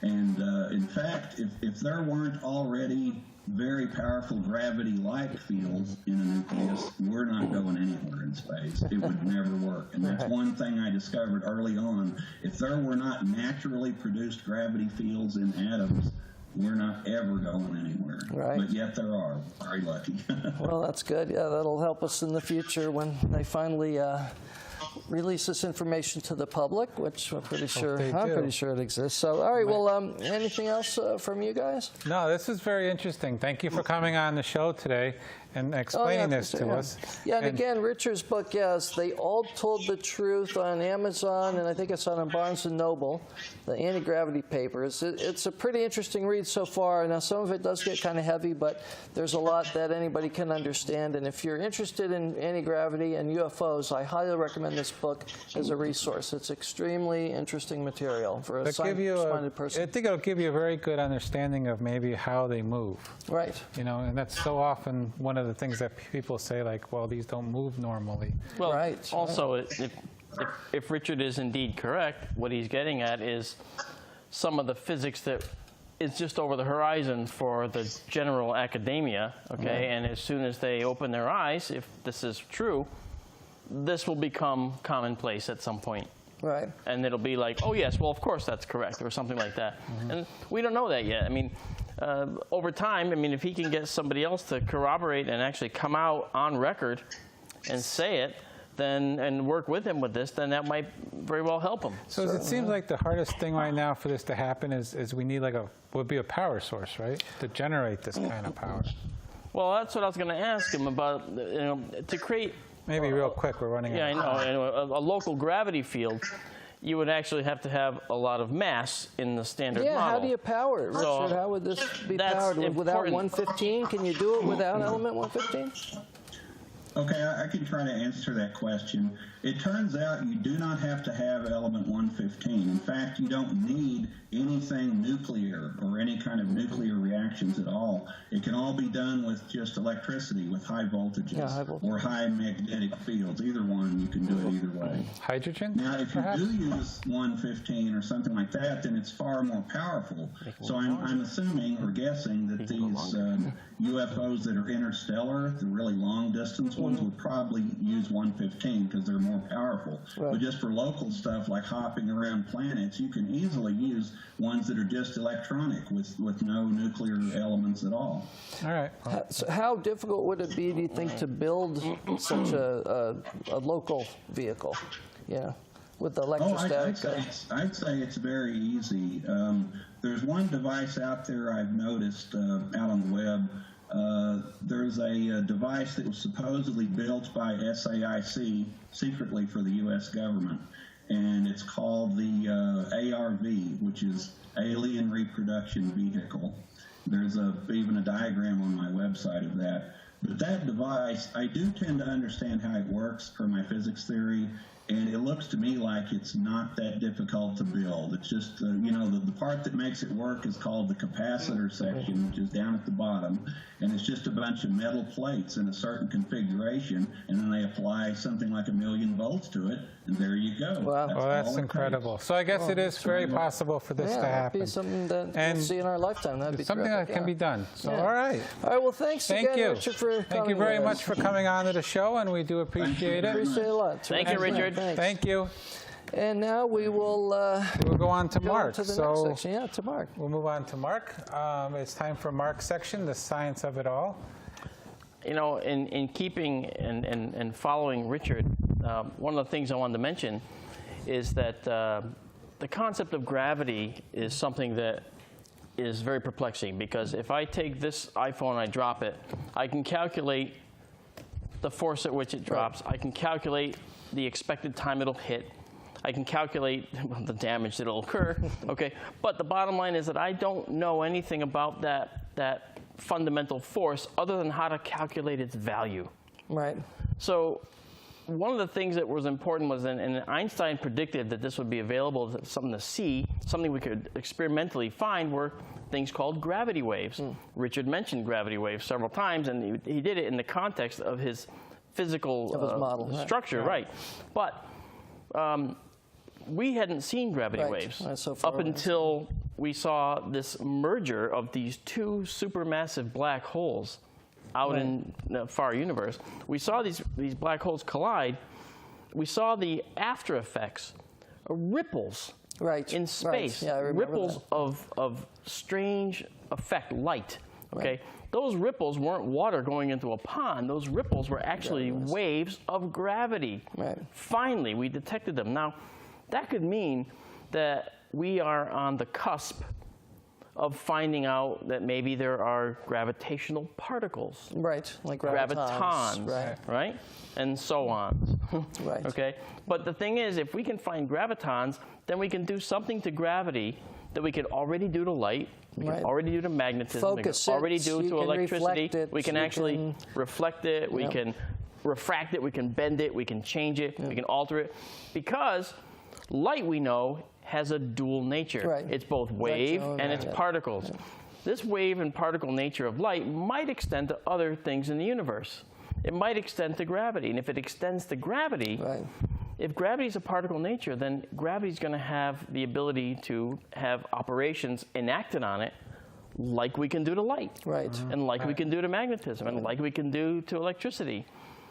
And in fact, if there weren't already very powerful gravity-like fields in a nucleus, we're not going anywhere in space. It would never work. And that's one thing I discovered early on. If there were not naturally produced gravity fields in atoms, we're not ever going anywhere. Right. But yet there are. Very lucky. Well, that's good. Yeah, that'll help us in the future when they finally release this information to the public, which I'm pretty sure it exists. So, all right. Well, anything else from you guys? No, this is very interesting. Thank you for coming on the show today and explaining this to us. Yeah, and again, Richard's book, yes, They All Told the Truth, on Amazon, and I think it's on Barnes & Noble, the Antigravity papers. It's a pretty interesting read so far. Now, some of it does get kind of heavy, but there's a lot that anybody can understand. And if you're interested in anti-gravity and UFOs, I highly recommend this book as a resource. It's extremely interesting material for a science-minded person. I think it'll give you a very good understanding of maybe how they move. Right. You know, and that's so often one of the things that people say, like, well, these don't move normally. Well, also, if Richard is indeed correct, what he's getting at is some of the physics that is just over the horizon for the general academia, okay? And as soon as they open their eyes, if this is true, this will become commonplace at some point. Right. And it'll be like, oh, yes, well, of course that's correct, or something like that. And we don't know that yet. I mean, over time, I mean, if he can get somebody else to corroborate and actually come out on record and say it, then, and work with him with this, then that might very well help him. So it seems like the hardest thing right now for this to happen is we need would be a power source, right, to generate this kind of power. Well, that's what I was going to ask him about, you know, to create... Maybe real quick, we're running out of time. I know. A local gravity field, you would actually have to have a lot of mass in the standard model. Yeah, how do you power it, Richard? So how would this be powered? Without 115? Can you do it without element 115? Okay, I can try to answer that question. It turns out you do not have to have element 115. In fact, you don't need anything nuclear or any kind of nuclear reactions at all. It can all be done with just electricity, with high voltages or high magnetic fields. Either one, you can do it either way. Hydrogen? Now, if you do use 115 or something like that, then it's far more powerful. So I'm assuming or guessing that these UFOs that are interstellar, the really long distance ones would probably use 115 because they're more powerful. Right. But just for local stuff like hopping around planets, you can easily use ones that are just electronic with no nuclear elements at all. All right. So how difficult would it be, do you think, to build such a local vehicle? Yeah, with the electrostatic. I'd say it's very easy. There's one device out there I've noticed out on the web. There's a device that was supposedly built by SAIC secretly for the U.S. government, and it's called the ARV, which is Alien Reproduction Vehicle. There's even a diagram on my website of that. But that device, I do tend to understand how it works for my physics theory, and it looks to me like it's not that difficult to build. It's just, the part that makes it work is called the capacitor section, which is down at the bottom, and it's just a bunch of metal plates in a certain configuration, and then they apply something like 1,000,000 volts to it, and there you go. Wow. Well, that's incredible. So I guess it is very possible for this to That'd happen. be something that And we'll see in our lifetime. That'd be Something terrific, that can be done. So, Yeah. all right. All right, well, thanks Thank again, you. Richard, for coming. Thank you very with us. much for coming on to the show, and we do appreciate it. Appreciate it a lot. Thank you, Terrific. Richard. Thanks. Thank you. And now we will We'll go on to go Mark. to the So next section. Yeah, to Mark. we'll move on to Mark. It's time for Mark's section, the science of it all. In keeping and following Richard, one of the things I wanted to mention is that the concept of gravity is something that is very perplexing, because if I take this iPhone and I drop it, I can calculate the force at which it drops. I can calculate the expected time it'll hit. I can calculate the damage that'll occur. Okay, but the bottom line is that I don't know anything about that fundamental force other than how to calculate its value. Right. So one of the things that was important was, and Einstein predicted that this would be available, something to see, something we could experimentally find, were things called gravity waves. Richard mentioned gravity waves several times, and he did it in the context of his physical model, right. structure, right? But we hadn't seen gravity waves so far up until we saw this merger of these two supermassive black holes out in the far universe. We saw these black holes collide. We saw the after effects, ripples in space, Right. Yeah, I remember ripples of strange effect, light. Okay, Right. those ripples weren't water going into a pond. Those ripples were actually waves of gravity. Right. Finally, we detected them. Now, that could mean that we are on the cusp of finding out that maybe there are gravitational particles. Right, like gravitons. Right? And so on. Right. Okay? But the thing is, if we can find gravitons, then we can do something to gravity that we could already do to light, we can already do to magnetism, Focus we can already it, do you to can electricity. reflect it, We can you actually can- reflect it, we can refract it, we can bend it, we can change it, we can alter it. Because light, we know, has a dual nature. Right. It's both wave and it's particles. This wave and particle nature of light might extend to other things in the universe. It might extend to gravity. And if it extends to gravity, if gravity is a particle nature, then gravity is going to have the ability to have operations enacted on it like we can do to light. Right. And like we can do to magnetism, and like we can do to electricity.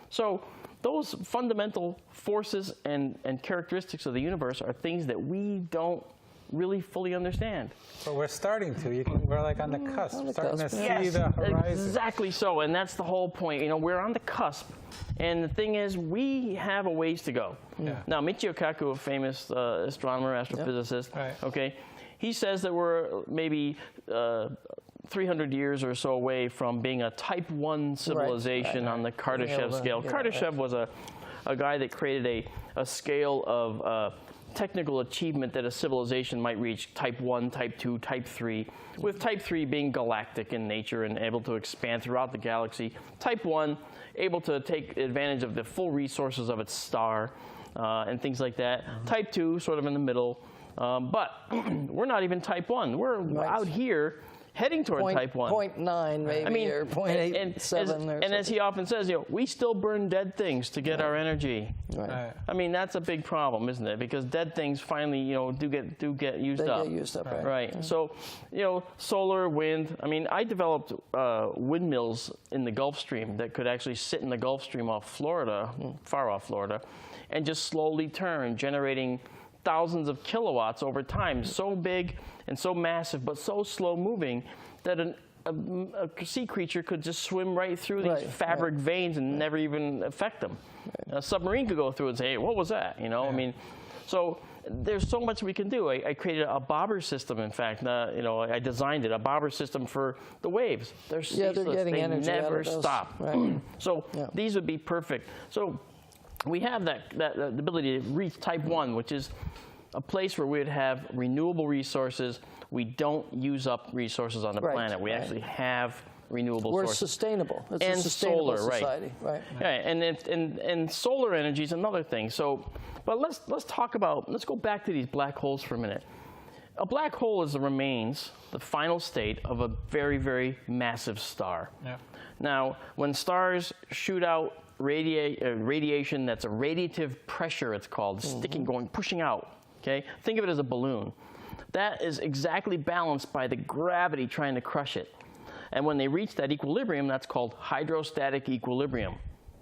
So those fundamental forces and characteristics of the universe are things that we don't really fully understand. But we're starting to. We're like on the cusp, starting to see the horizon. Exactly so, and that's the whole point. We're on the cusp, and the thing is, we have a ways to go. Now, Michio Kaku, a famous astronomer, astrophysicist, okay, he says that we're maybe 300 years or so away from being a type 1 civilization on the Kardashev scale. Kardashev was a guy that created a scale of technical achievement that a civilization might reach, type 1, type 2, type 3, with type 3 being galactic in nature and able to expand throughout the galaxy. Type 1, able to take advantage of the full resources of its star and things like that. Type 2, sort of in the middle. But we're not even type 1. We're out here heading toward type 1. 0.9 maybe, I mean, or 0.87 and as he often says, we still burn dead things to get our energy. Right. I mean, that's a big problem, isn't it? Because dead things finally, do get used up. They get used up, right. Right. So, solar, wind. I mean, I developed windmills in the Gulf Stream that could actually sit in the Gulf Stream off Florida, far off Florida, and just slowly turn, generating thousands of kilowatts over time. So big and so massive, but so slow moving that a sea creature could just swim right through these fabric veins and never even affect them. A submarine could go through and say, hey, what was that? I mean, so there's so much we can do. I created a bobber system, in fact. I designed it, a bobber system for the waves. They're ceaseless. they're getting they energy never out of those. stop. Right. So these would be perfect. So we have the ability to reach type 1, which is a place where we would have renewable resources. We don't use up resources on the planet. We actually have renewable We're sources. Sustainable. It's and a sustainable solar, society. Right. Yeah, and solar energy is another thing. So, but let's talk about, let's go back to these black holes for a minute. A black hole is the remains, the final state of a very, very massive star. Yeah. Now, when stars shoot out radiation that's a radiative pressure, it's called, sticking, going, pushing out. Okay? Think of it as a balloon. That is exactly balanced by the gravity trying to crush it. And when they reach that equilibrium, that's called hydrostatic equilibrium.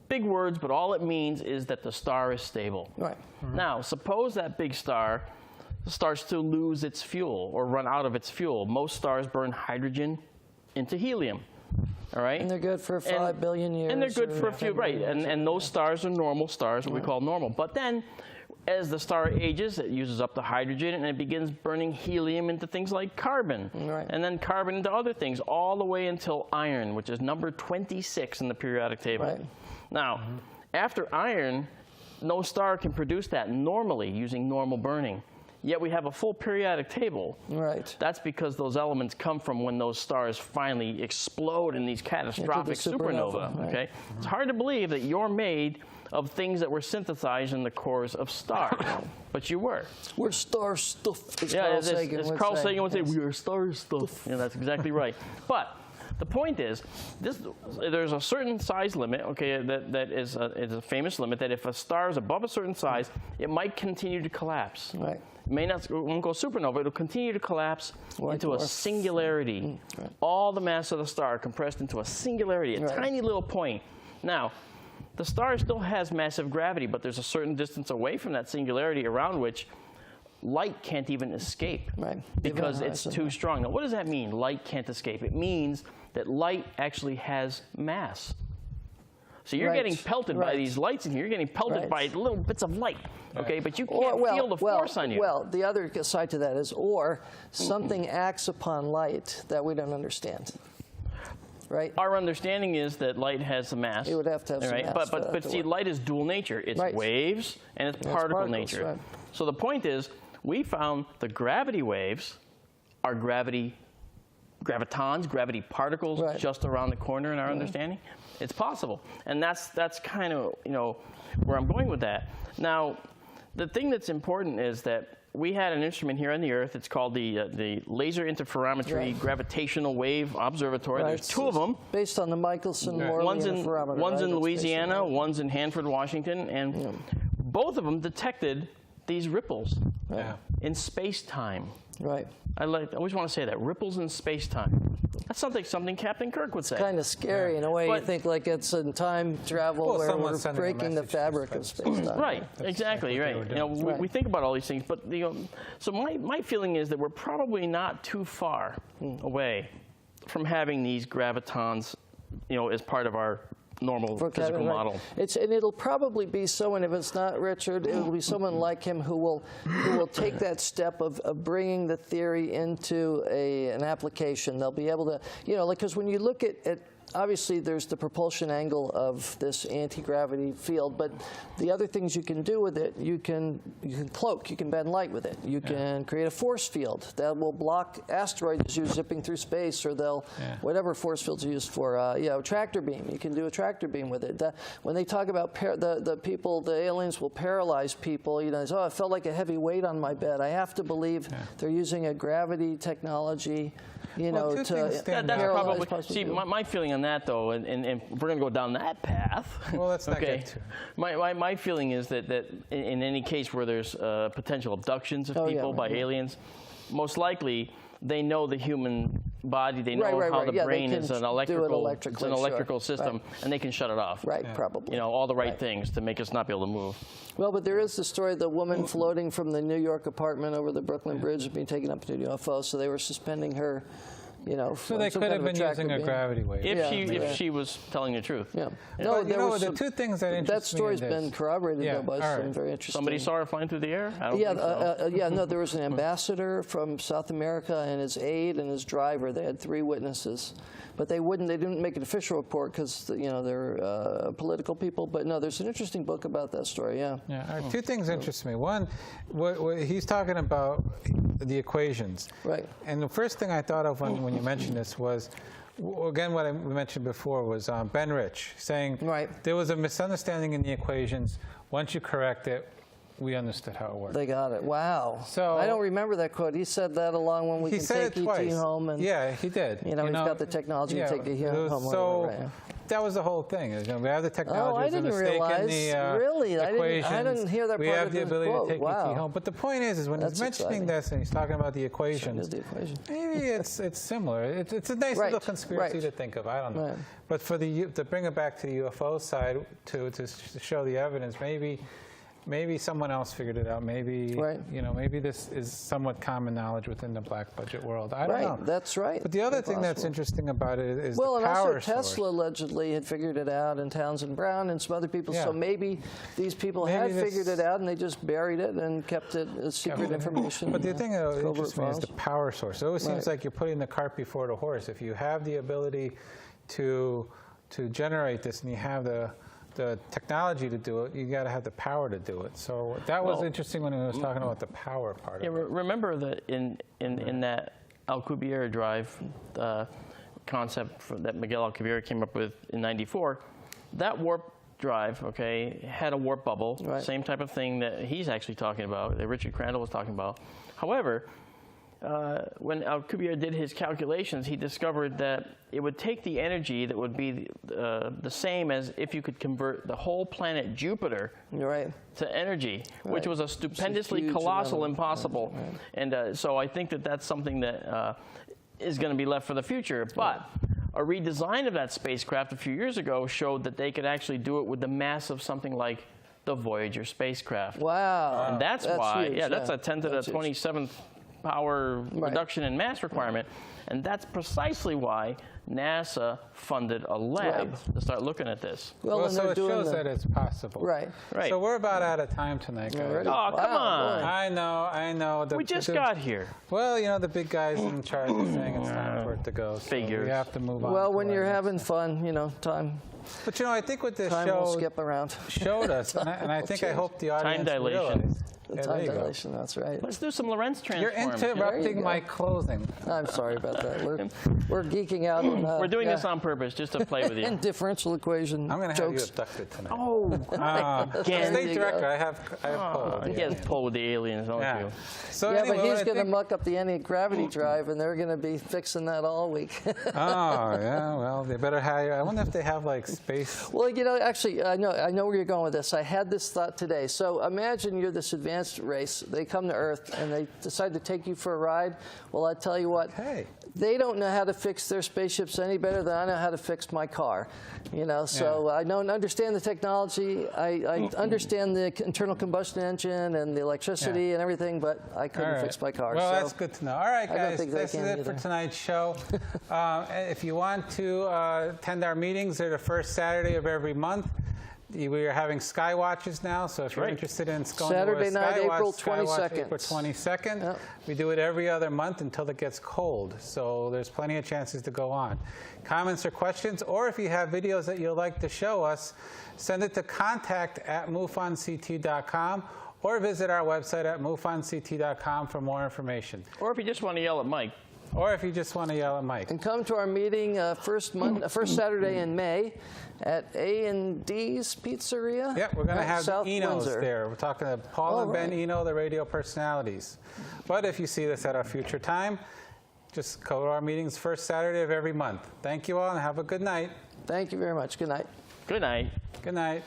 Big words, but all it means is that the star is stable. Right. Now, suppose that big star starts to lose its fuel or run out of its fuel. Most stars burn hydrogen into helium. All right? And they're good for 5 billion years. And they're good for a few, right. And those stars are normal stars, what we call normal. But then, as the star ages, it uses up the hydrogen, and it begins burning helium into things like carbon. Right. And then carbon into other things, all the way until iron, which is number 26 in the periodic table. Right. Now, after iron, no star can produce that normally using normal burning. Yet we have a full periodic table. Right. That's because those elements come from when those stars finally explode in these catastrophic supernova. Right. Okay? It's hard to believe that you're made of things that were synthesized in the cores of stars, but you were. We're star stuff, as Yeah, Carl Sagan would say, we are star stuff. Yeah, that's exactly right. But the point is, there's a certain size limit, okay, that is a famous limit, that if a star is above a certain size, it might continue to collapse. Right. It won't go supernova, it'll continue to collapse into a singularity. Right. All the mass of the star compressed into a singularity, a tiny little point. Now, the star still has massive gravity, but there's a certain distance away from that singularity around which light can't even escape. Right. Because it's too strong. Now, what does that mean, light can't escape? It means that light actually has mass. So you're getting pelted by these lights in here. You're getting pelted by little bits of light, okay? But you can't feel the force on you. Well, the other side to that is, or something acts upon light that we don't understand. Right? Our understanding is that light has a mass. It would have to have some mass. But see, light is dual nature. It's waves and it's particle nature. Right. So the point is, we found the gravity waves are gravitons, gravity particles just around the corner in our understanding. It's possible. And that's kind of, where I'm going with that. Now, the thing that's important is that we had an instrument here on the Earth. It's called the Laser Interferometry Gravitational Wave Observatory. There's two of them. Based on the Michelson-Morley interferometer. One's in Louisiana, one's in Hanford, Washington, and both of them detected these ripples in space-time. Right. I always want to say that, ripples in space-time. That's something Captain Kirk would say. Kind of scary in a way. You think like it's in time travel where we're breaking the fabric of space-time. Right, exactly, right. We think about all these things, but so my feeling is that we're probably not too far away from having these gravitons, as part of our normal physical model. And it'll probably be someone, if it's not Richard, it'll be someone like him who will take that step of bringing the theory into an application. They'll be able to, because when you look at obviously there's the propulsion angle of this anti-gravity field, but the other things you can do with it, you can cloak, you can bend light with it. You can create a force field that will block asteroids as you're zipping through space, or they'll, whatever force fields are used for, you know, tractor beam. You can do a tractor beam with it. When they talk about the aliens will paralyze people, you know, oh, it felt like a heavy weight on my bed. I have to believe they're using a gravity technology, you know, to that's probably, see, my feeling on that, though, and we're going to go down that path. Well, let's not get to. My feeling is that in any case where there's potential abductions of people by aliens, most likely they know the human body. They know how the brain is an electrical system, and they can shut it off. Right, probably. You know, all the right things to make us not be able to move. Well, but there is the story of the woman floating from the New York apartment over the Brooklyn Bridge and being taken up to the UFO, so they were suspending her, you know. So they could have been using a gravity wave. If she was telling the truth. Yeah. No, there were the two things that interest me. That story's been corroborated though by some very interesting. Somebody saw her flying through the air? I don't think so. No, there was an ambassador from South America and his aide and his driver. They had 3 witnesses. But they didn't make an official report because, you know, they're political people. But no, there's an interesting book about that story, yeah. Two things interest me. One, what he's talking about the equations. Right. And the first thing I thought of when you mentioned this was, again, what I mentioned before was Ben Rich saying there was a misunderstanding in the equations. Once you correct it, we understood how it worked. They got it. Wow. So I don't remember that quote. He said that along when we can take ET home. And, yeah, he did. You know, he's got the technology to take the home. So that was the whole thing. We have the technology. Oh, I didn't realize. Really? I didn't hear that part of his quote. We have the ability to take ET home. But the point is when he's mentioning this and he's talking about the equations, maybe it's similar. It's a nice little conspiracy to think of. I don't know. But to bring it back to the UFO side, to show the evidence, maybe someone else figured it out. Maybe you know, maybe this is somewhat common knowledge within the black budget world. I don't know. That's right. But the other thing that's interesting about it is the power and also source. Tesla allegedly had figured it out, and Townsend Brown and some other people. So maybe these people had figured it out, and they just buried it and kept it as secret information. But the thing that interests me is the power source. It always seems like you're putting the cart before the horse. If you have the ability to generate this, and you have the technology to do it, you got to have the power to do it. So that was interesting when he was talking about the power part of it. Remember that in that Alcubierre drive concept that Miguel Alcubierre came up with in '94, that warp drive, had a warp bubble, same type of thing that he's actually talking about, that Richard Crandall was talking about. However, when Alcubierre did his calculations, he discovered that it would take the energy that would be the same as if you could convert the whole planet Jupiter to energy, which was a stupendously colossal impossible. And so I think that that's something that is going to be left for the future. But a redesign of that spacecraft a few years ago showed that they could actually do it with the mass of something like the Voyager spacecraft. Wow. And that's why, huge, that's a 10 to the 27th power reduction in mass requirement. And that's precisely why NASA funded a lab to start looking at this. Well, so it shows that it's possible. Right. So we're about out of time tonight, guys. Oh, come on. I know. We just got here. Well, you know, the big guys in charge are saying it's time for it to go. So Figures. we have to move on. Well, when you're having fun, you know, time. But, you know, I think what this time will skip around. showed us, and I think I hope the audience time dilation. realized. Time dilation, that's right. Let's do some Lorentz transforms. You're interrupting my closing. I'm sorry about that. We're geeking out. We're doing this on purpose, just to play with you. And differential equation I'm going to have you jokes. abducted tonight. Oh, again. State director, I have pull. He has pull with the aliens, don't you? So Yeah, anyway, but he's going to muck up the anti-gravity drive, and they're going to be fixing that all week. Oh, yeah, well, they better hire. I wonder if they have, like, space. Well, you know, actually, I know where you're going with this. I had this thought today. So imagine you're this advanced race. They come to Earth, and they decide to take you for a ride. Well, I tell you what. Hey. They don't know how to fix their spaceships any better than I know how to fix my car. You know, so I don't understand the technology. I understand the internal combustion engine and the electricity and everything, but I couldn't fix my car. Well, so that's good to know. All right, guys, this is it for tonight's show. If you want to attend our meetings, they're the first Saturday of every month. We are having Sky Watches now, so if you're right. interested in going Saturday to a night, Sky April Watch, Sky Watch 22nd. April 22nd. Yep. We do it every other month until it gets cold, so there's plenty of chances to go on. Comments or questions, or if you have videos that you'd like to show us, send it to contact@MUFONCT.com or visit our website at MUFONCT.com for more information. Or if you just want to yell at Mike. Or if you just want to yell at Mike. And come to our meeting first Saturday in May at A&D's Pizzeria. Yeah, we're going to have South Enos Windsor. there. We're talking to Paul and Ben Eno, the radio personalities. But if you see this at a future time, just go to our meetings first Saturday of every month. Thank you all and have a good night. Thank you very much. Good night. Good night. Good night.